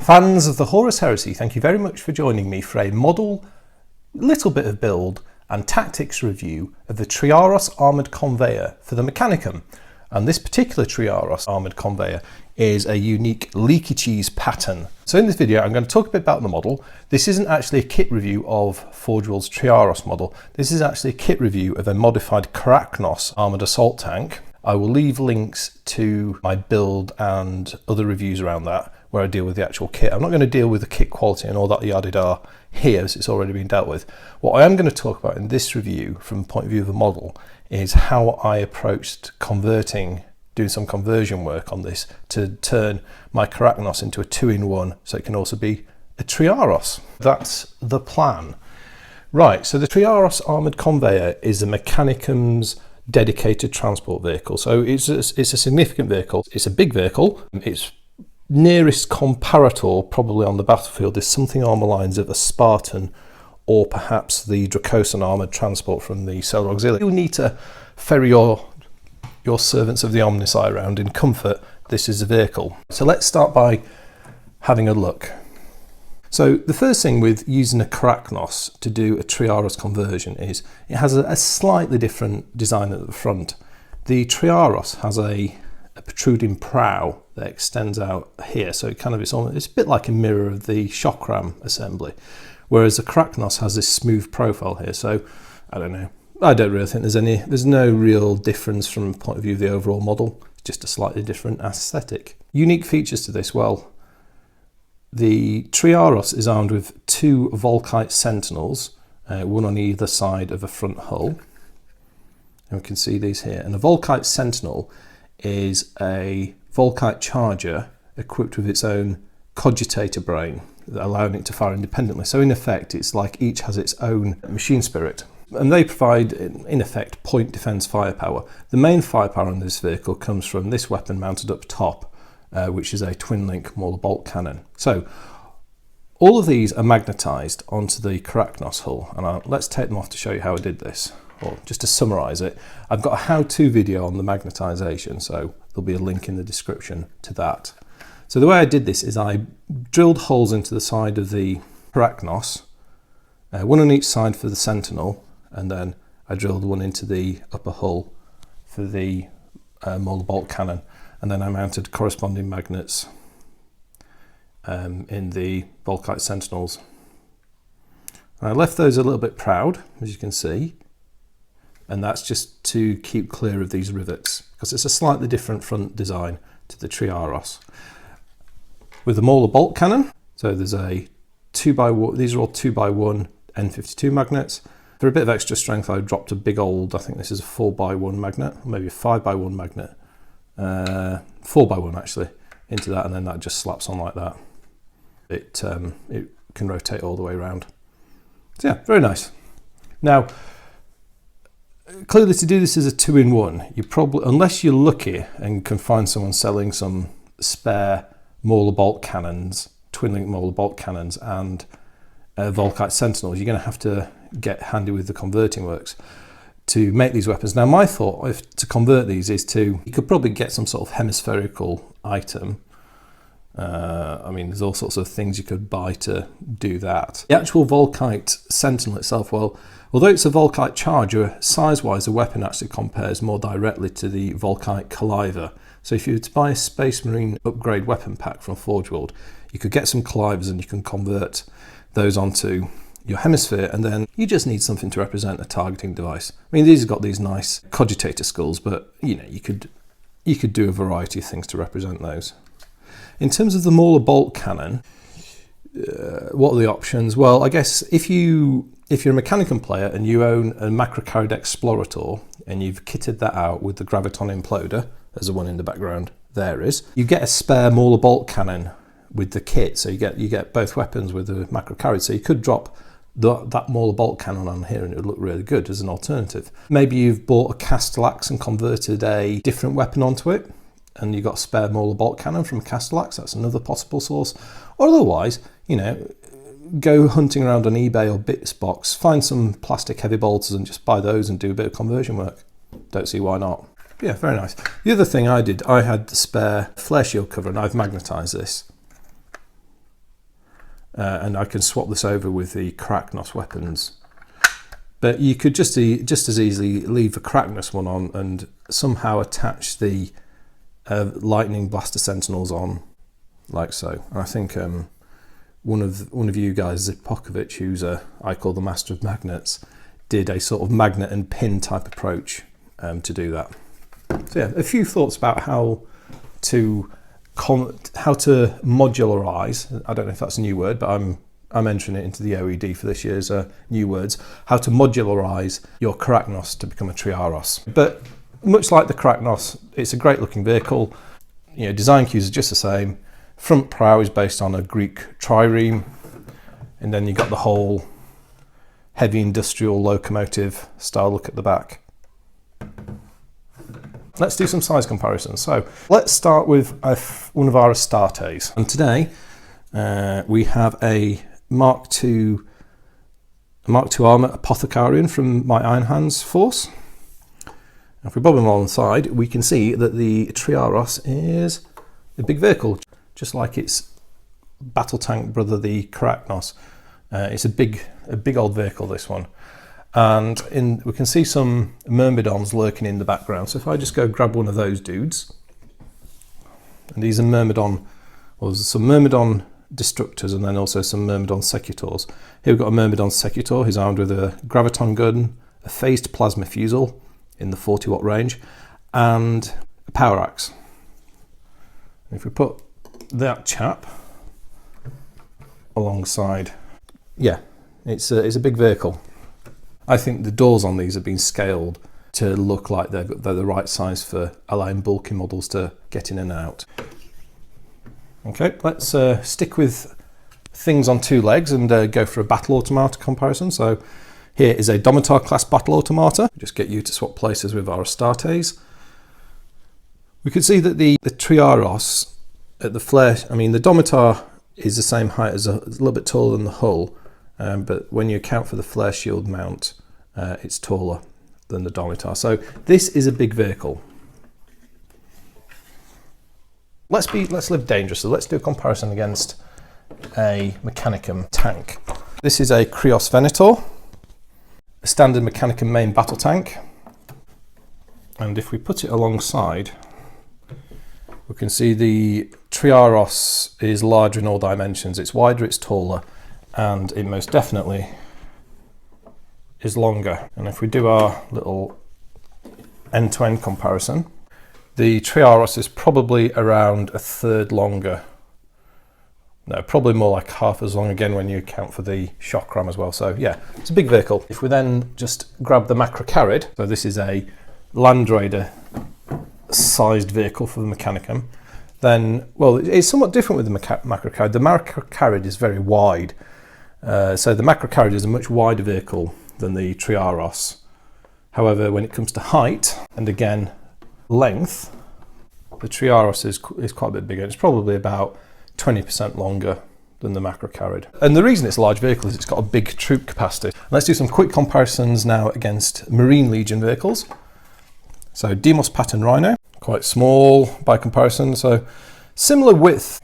Fans of the Horus Heresy, thank you very much for joining me for a model, little bit of build and tactics review of the Triaros Armoured Conveyor for the Mechanicum. And this particular Triaros Armoured Conveyor is a unique Leakycheese pattern. So in this video I'm going to talk a bit about the model. This isn't actually a kit review of Forge World's Triaros model. This is actually a kit review of a modified Karacnos Armoured Assault Tank. I will leave links to my build and other reviews around that where I deal with the actual kit. I'm not going to deal with the kit quality and all that yada here, as it's already been dealt with. What I am going to talk about in this review from the point of view of the model is how I approached doing some conversion work on this to turn my Karacnos into a 2-in-1 so it can also be a Triaros. That's the plan. Right, so the Triaros Armoured Conveyor is a Mechanicum's dedicated transport vehicle. So it's a significant vehicle. It's a big vehicle. Its nearest comparator probably on the battlefield is something along the lines of a Spartan or perhaps the Dracosan armoured transport from the Solar Auxiliary. You need to ferry your servants of the Omnissiah around in comfort. This is a vehicle. So let's start by having a look. So the first thing with using a Karacnos to do a Triaros conversion is it has a slightly different design at the front. The Triaros has a protruding prow that extends out here, so it's a bit like a mirror of the shock ram assembly, whereas the Karacnos has this smooth profile here. So I don't really think there's no real difference from the point of view of the overall model. It's just a slightly different aesthetic. Unique features to this, well, the Triaros is armed with 2 Volkite Sentinels, one on either side of a front hull, and we can see these here. And a Volkite Sentinel is a Volkite charger equipped with its own cogitator brain, allowing it to fire independently. So in effect, it's like each has its own machine spirit. And they provide, in effect, point defense firepower. The main firepower on this vehicle comes from this weapon mounted up top, which is a twin-link Mauler bolt cannon. So all of these are magnetized onto the Karacnos hull, and let's take them off to show you how I did this. Or just to summarize it, I've got a how-to video on the magnetization, so there'll be a link in the description to that. So the way I did this is I drilled holes into the side of the Karacnos, one on each side for the Sentinel, and then I drilled one into the upper hull for the Mauler bolt cannon, and then I mounted corresponding magnets in the Volkite Sentinels. And I left those a little bit proud, as you can see, and that's just to keep clear of these rivets because it's a slightly different front design to the Triaros. With the Mauler bolt cannon, so there's a 2x1, these are all 2x1 N52 magnets. For a bit of extra strength, I dropped a big old, I think this is a 4x1 magnet, or maybe a 5x1 magnet, 4x1 actually, into that, and then that just slaps on like that. It can rotate all the way around. So yeah, very nice. Now, clearly to do this as a 2-in-1, you probably, unless you're lucky and can find someone selling some spare Mauler bolt cannons, twin-link Mauler bolt cannons and Volkite Sentinels, you're going to have to get handy with the converting works to make these weapons. Now my thought to convert these is you could probably get some sort of hemispherical item. There's all sorts of things you could buy to do that. The actual Volkite Sentinel itself, well, although it's a Volkite charger, size-wise the weapon actually compares more directly to the Volkite Colliver. So if you were to buy a Space Marine upgrade weapon pack from Forge World, you could get some Collivers and you can convert those onto your hemisphere, and then you just need something to represent a targeting device. I mean, these have got these nice cogitator skulls, but you could do a variety of things to represent those. In terms of the Mauler bolt cannon, what are the options? Well, I guess if you're a Mechanicum player and you own a Macrocarried Explorator and you've kitted that out with the Graviton Imploder, there's the one in the background, there is, you get a spare Mauler bolt cannon with the kit, so you get both weapons with the Macrocarried, so you could drop that Mauler bolt cannon on here and it would look really good as an alternative. Maybe you've bought a Castellax and converted a different weapon onto it, and you got a spare Mauler bolt cannon from Castellax, that's another possible source. Or otherwise, go hunting around on eBay or Bitsbox, find some plastic heavy bolters and just buy those and do a bit of conversion work. Don't see why not. Yeah, very nice. The other thing I did, I had the spare flare shield cover and I've magnetized this. and I can swap this over with the Karacnos weapons. But you could just as easily leave the Karacnos one on and somehow attach the lightning blaster sentinels on, like so. And I think one of you guys, Zipokovic, who's I call the master of magnets, did a sort of magnet and pin type approach to do that. So yeah, a few thoughts about how to modularize. I don't know if that's a new word, but I'm entering it into the OED for this year's new words. How to modularize your Karacnos to become a Triaros. But much like the Karacnos, it's a great looking vehicle. You know, design cues are just the same. Front prow is based on a Greek trireme, and then you got the whole heavy industrial locomotive style look at the back. Let's do some size comparisons. So let's start with one of our Astartes. And today we have a Mark II armour Apothecarian from my Iron Hands force. If we bob him on the side, we can see that the Triaros is a big vehicle, just like its battle tank brother, the Karacnos. It's a big old vehicle, this one. And we can see some Myrmidons lurking in the background. So if I just go grab one of those dudes, and these are Myrmidon, well, there's some Myrmidon Destructors and then also some Myrmidon Secutors. Here we've got a Myrmidon Secutor. He's armed with a graviton gun, a phased plasma fusel in the 40 watt range, and a power axe. And if we put that chap alongside, yeah, it's a big vehicle. I think the doors on these have been scaled to look like they're the right size for allowing bulky models to get in and out. Okay, let's stick with things on two legs and go for a battle automata comparison. So here is a Domitar class battle automata. Just get you to swap places with our Astartes. We can see that the Triaros at the flare, I mean the Domitar is the same height as a little bit taller than the hull. But when you account for the flare shield mount, it's taller than the Domitar. So this is a big vehicle. Let's live dangerously. Let's do a comparison against a Mechanicum tank. This is a Prius Venator, a standard Mechanicum main battle tank. And if we put it alongside, we can see the Triaros is larger in all dimensions. It's wider, it's taller, and it most definitely is longer. And if we do our little end-to-end comparison, the Triaros is probably around a third longer. No, probably more like half as long again when you account for the shock ram as well. So yeah, it's a big vehicle. If we then just grab the Macrocarrid, so this is a Land Raider sized vehicle for the Mechanicum, then, well, it's somewhat different with the Macrocarrid. The Macrocarrid is very wide. So the Macrocarrid is a much wider vehicle than the Triaros. However, when it comes to height and again length, the Triaros is quite a bit bigger. It's probably about 20% longer than the Macrocarrid. And the reason it's a large vehicle is it's got a big troop capacity. Let's do some quick comparisons now against Marine Legion vehicles. So Demos Pattern Rhino, quite small by comparison, so similar width.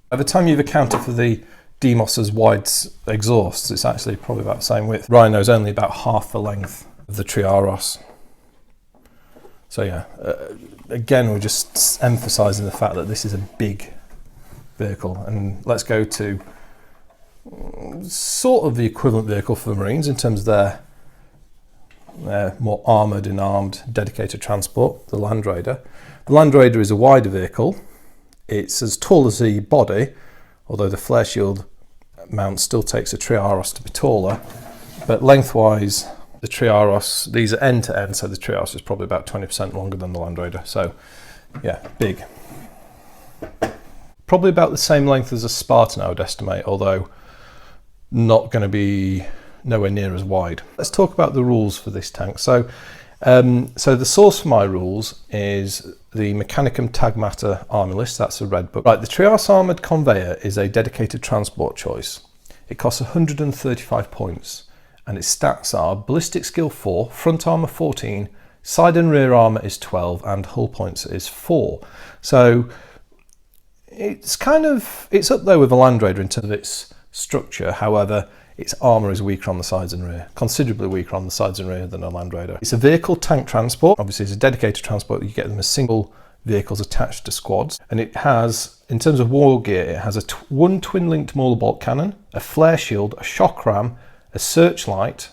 By the time you've accounted for the Demos's wide exhausts, it's actually probably about the same width. Rhino's only about half the length of the Triaros. So yeah, again, we're just emphasising the fact that this is a big vehicle. And let's go to sort of the equivalent vehicle for the Marines in terms of their more armoured and armed dedicated transport, the Land Raider. The Land Raider is a wider vehicle. It's as tall as the body, although the flare shield mount still takes a Triaros to be taller. But lengthwise, the Triaros, these are end to end, so the Triaros is probably about 20% longer than the Land Raider. So yeah, big. Probably about the same length as a Spartan, I would estimate, although not going to be nowhere near as wide. Let's talk about the rules for this tank. So the source for my rules is the Mechanicum Tag Matter Armour List. That's a red book. Right, the Triaros Armoured Conveyor is a dedicated transport choice. It costs 135 points, and its stats are Ballistic Skill 4, Front Armour 14, Side and Rear Armour is 12, and Hull Points is 4. So it's up there with the Land Raider in terms of its structure. However, its armour is weaker on the sides and rear, considerably weaker on the sides and rear than a Land Raider. It's a vehicle tank transport. Obviously, it's a dedicated transport. You get them as single vehicles attached to squads. And it has, in terms of war gear, it has one twin-linked Mauler bolt cannon, a flare shield, a shock ram, a searchlight,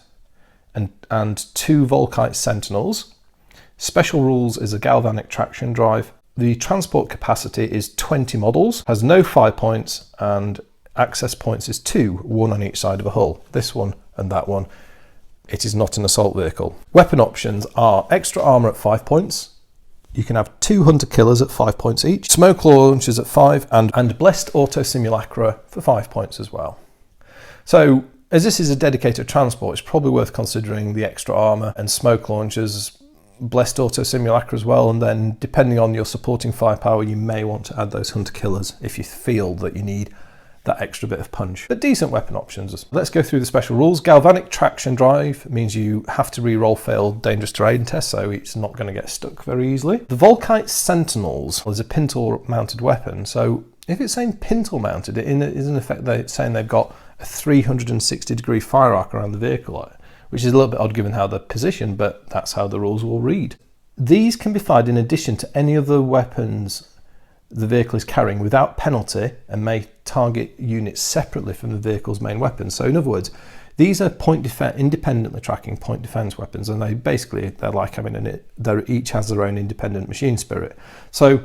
and 2 Volkite Sentinels. Special rules is a galvanic traction drive. The transport capacity is 20 models, has no 5 points, and access points is 2, 1 on each side of a hull. This one and that one. It is not an assault vehicle. Weapon options are extra armour at 5 points. You can have 2 hunter killers at 5 points each, smoke launchers at 5, and blessed auto simulacra for 5 points as well. So, as this is a dedicated transport, it's probably worth considering the extra armour and smoke launchers, blessed auto simulacra as well, and then depending on your supporting firepower, you may want to add those hunter killers if you feel that you need that extra bit of punch. But decent weapon options. Let's go through the special rules. Galvanic traction drive means you have to re-roll failed dangerous terrain tests, so it's not going to get stuck very easily. The Volkite Sentinels is a pintle mounted weapon, so if it's saying pintle mounted, it is in effect saying they've got a 360-degree fire arc around the vehicle, which is a little bit odd given how they're positioned, but that's how the rules will read. These can be fired in addition to any other weapons the vehicle is carrying without penalty and may target units separately from the vehicle's main weapons. So in other words, these are independently tracking point defense weapons, and they're like having they each has their own independent machine spirit. So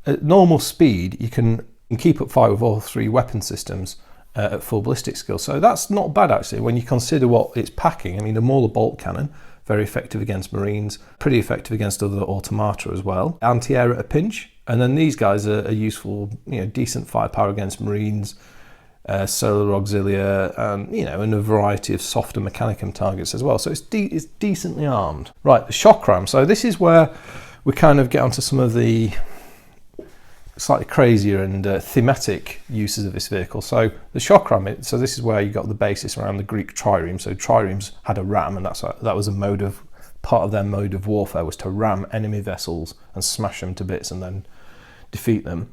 at normal speed, you can keep up fire with all 3 weapon systems at full ballistic skill. So that's not bad actually when you consider what it's packing. I mean, a Mauler bolt cannon, very effective against Marines, pretty effective against other automata as well. Anti-air at a pinch. And then these guys are useful, decent firepower against Marines, Solar Auxilia, and a variety of softer Mechanicum targets as well. So it's decently armed. Right, the shock ram. So this is where we kind of get onto some of the slightly crazier and thematic uses of this vehicle. So the shock ram, so this is where you got the basis around the Greek triremes. So triremes had a ram, and that was part of their mode of warfare, was to ram enemy vessels and smash them to bits and then defeat them.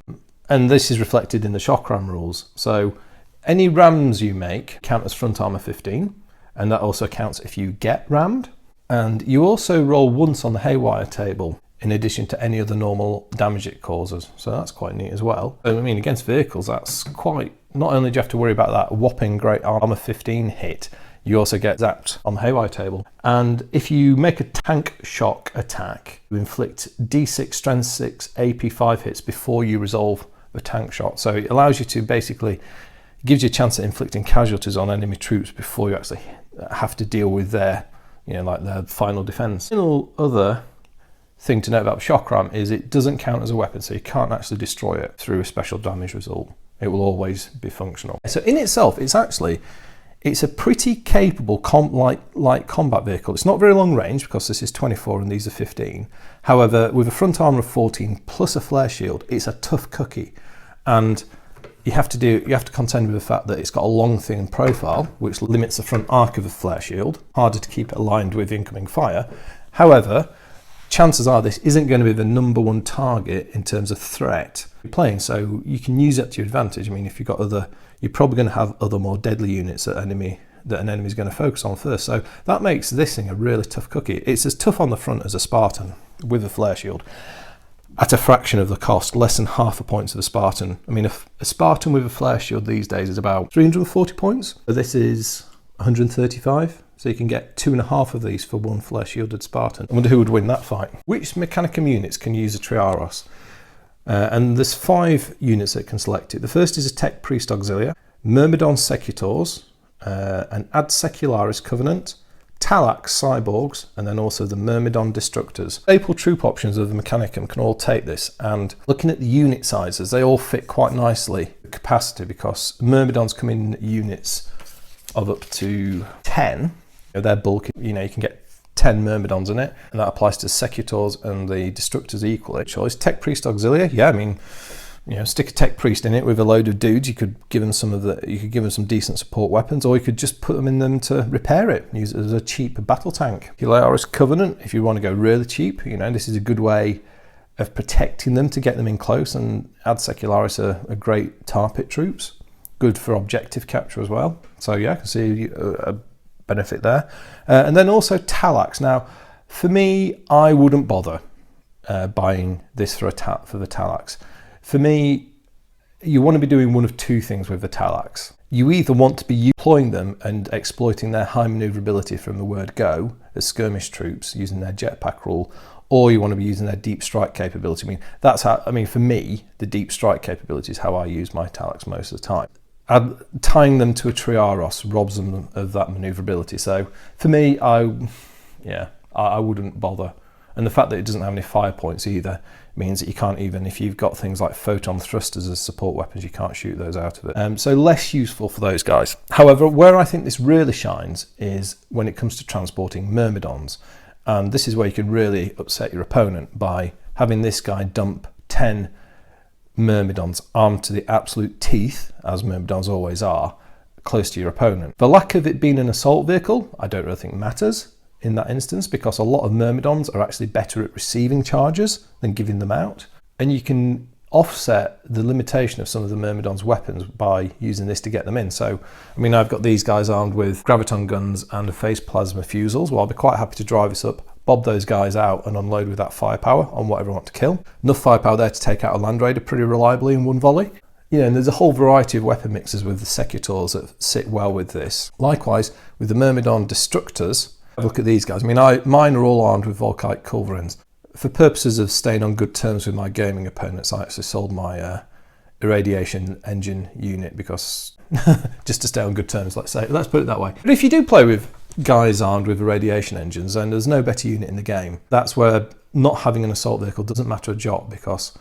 And this is reflected in the shock ram rules. So any rams you make count as front armour 15, and that also counts if you get rammed. And you also roll once on the haywire table in addition to any other normal damage it causes. So that's quite neat as well. I mean, against vehicles, that's quite, not only do you have to worry about that whopping great armour 15 hit, you also get zapped on the haywire table. And if you make a tank shock attack, you inflict D6 strength 6 AP 5 hits before you resolve the tank shot. So it allows you to basically, gives you a chance at inflicting casualties on enemy troops before you actually have to deal with their, like their final defense. The other thing to note about shock ram is it doesn't count as a weapon, so you can't actually destroy it through a special damage result. It will always be functional. So in itself, it's a pretty capable light combat vehicle. It's not very long range because this is 24 and these are 15. However, with a front armour of 14 plus a flare shield, it's a tough cookie. And you have to contend with the fact that it's got a long thin profile, which limits the front arc of the flare shield, harder to keep it aligned with incoming fire. However, chances are this isn't going to be the number one target in terms of threat you're playing, so you can use it to your advantage. I mean, if you've got you're probably going to have other more deadly units that an enemy is going to focus on first. So that makes this thing a really tough cookie. It's as tough on the front as a Spartan with a flare shield at a fraction of the cost, less than half the points of a Spartan. I mean, a Spartan with a flare shield these days is about 340 points. So this is 135. So you can get 2.5 of these for one flare shielded Spartan. I wonder who would win that fight. Which Mechanicum units can use a Triaros? And there's 5 units that can select it. The first is a Tech Priest Auxilia, Myrmidon Destructors, an Ad Secularis Covenant, Talax Cyborgs, and then also the Myrmidon Destructors. Staple troop options of the Mechanicum can all take this, and looking at the unit sizes, they all fit quite nicely the capacity, because Myrmidons come in units of up to 10. They're bulky, you can get 10 Myrmidons in it, and that applies to Secutors and the Destructors equally. Choice. Tech Priest Auxilia, yeah, I mean, stick a Tech Priest in it with a load of dudes. You could give them some decent support weapons, or you could just put them in them to repair it. Use it as a cheap battle tank. Triaros Covenant, if you want to go really cheap, this is a good way of protecting them to get them in close, and Ad Secularis are great tar pit troops, good for objective capture as well. So yeah, I can see a benefit there. And then also Talax. Now, for me, I wouldn't bother buying this for the Talax. For me, you want to be doing one of two things with the Talax. You either want to be deploying them and exploiting their high manoeuvrability from the word go as skirmish troops using their jetpack rule, or you want to be using their deep strike capability. I mean, for me, the deep strike capability is how I use my Talax most of the time. Tying them to a Triaros robs them of that manoeuvrability. So for me, I wouldn't bother. And the fact that it doesn't have any fire points either means that you can't even, if you've got things like photon thrusters as support weapons, you can't shoot those out of it. So less useful for those guys. However, where I think this really shines is when it comes to transporting Myrmidons. And this is where you can really upset your opponent by having this guy dump 10 Myrmidons armed to the absolute teeth, as Myrmidons always are, close to your opponent. The lack of it being an assault vehicle, I don't really think matters in that instance, because a lot of Myrmidons are actually better at receiving charges than giving them out. And you can offset the limitation of some of the Myrmidons' weapons by using this to get them in. So, I mean, I've got these guys armed with graviton guns and a phase plasma fusils. Well, I'll be quite happy to drive this up, bob those guys out and unload with that firepower on whatever I want to kill. Enough firepower there to take out a Land Raider pretty reliably in one volley. You know, and there's a whole variety of weapon mixes with the Secutors that sit well with this. Likewise, with the Myrmidon Destructors, look at these guys. I mean, mine are all armed with Volkite culverins. For purposes of staying on good terms with my gaming opponents, I actually sold my irradiation engine unit because just to stay on good terms, let's put it that way. But if you do play with guys armed with irradiation engines, then there's no better unit in the game. That's where not having an assault vehicle doesn't matter a jot, because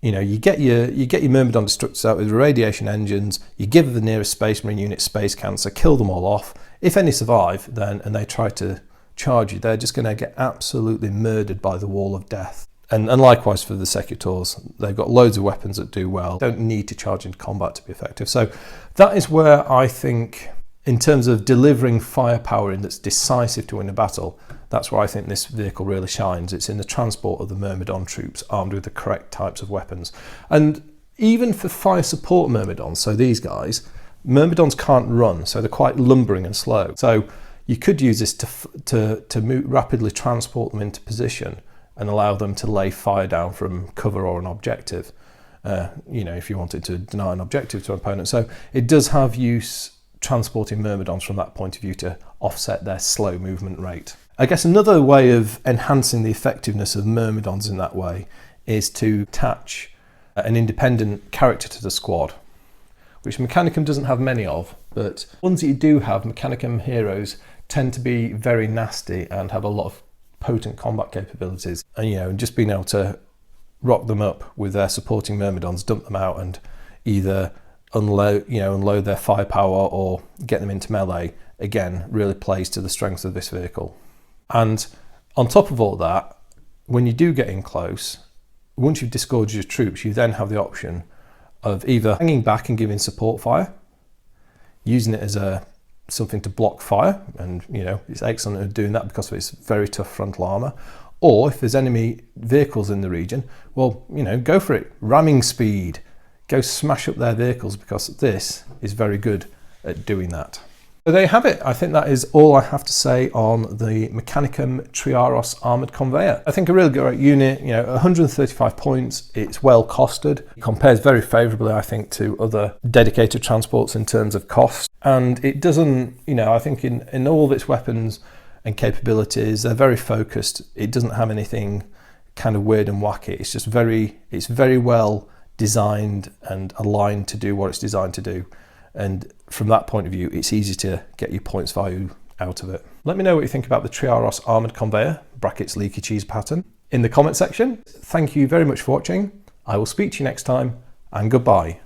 you know, you get your Myrmidon Destructors out with irradiation engines, you give the nearest Space Marine unit space cancer, kill them all off. If any survive, then and they try to charge you, they're just going to get absolutely murdered by the wall of death. And likewise for the Secutors, they've got loads of weapons that do well. Don't need to charge into combat to be effective. So that is where I think, in terms of delivering firepower in that's decisive to win a battle, that's where I think this vehicle really shines. It's in the transport of the Myrmidon troops armed with the correct types of weapons. And even for fire support Myrmidons, so these guys, Myrmidons can't run, so they're quite lumbering and slow. So you could use this to rapidly transport them into position and allow them to lay fire down from cover or an objective, you know, if you wanted to deny an objective to an opponent. So it does have use transporting Myrmidons from that point of view to offset their slow movement rate. I guess another way of enhancing the effectiveness of Myrmidons in that way is to attach an independent character to the squad, which Mechanicum doesn't have many of, but ones that you do have, Mechanicum heroes, tend to be very nasty and have a lot of potent combat capabilities. And, you know, just being able to rock them up with their supporting Myrmidons, dump them out and either unload their firepower or get them into melee, again, really plays to the strengths of this vehicle. And on top of all that, when you do get in close, once you've disgorged your troops, you then have the option of either hanging back and giving support fire, using it as something to block fire, and you know it's excellent at doing that because of its very tough frontal armour. Or if there's enemy vehicles in the region, well, you know, go for it. Ramming speed, go smash up their vehicles, because this is very good at doing that. So there you have it. I think that is all I have to say on the Mechanicum Triaros Armoured Conveyor. I think a really great unit, you know, 135 points, it's well costed. It compares very favourably, I think, to other dedicated transports in terms of cost. And it doesn't, you know, I think in all of its weapons and capabilities, they're very focused. It doesn't have anything kind of weird and wacky. It's just it's very well designed and aligned to do what it's designed to do. And from that point of view, it's easy to get your points value out of it. Let me know what you think about the Triaros Armoured Conveyor, brackets Leakycheese pattern, in the comment section. Thank you very much for watching. I will speak to you next time, and goodbye.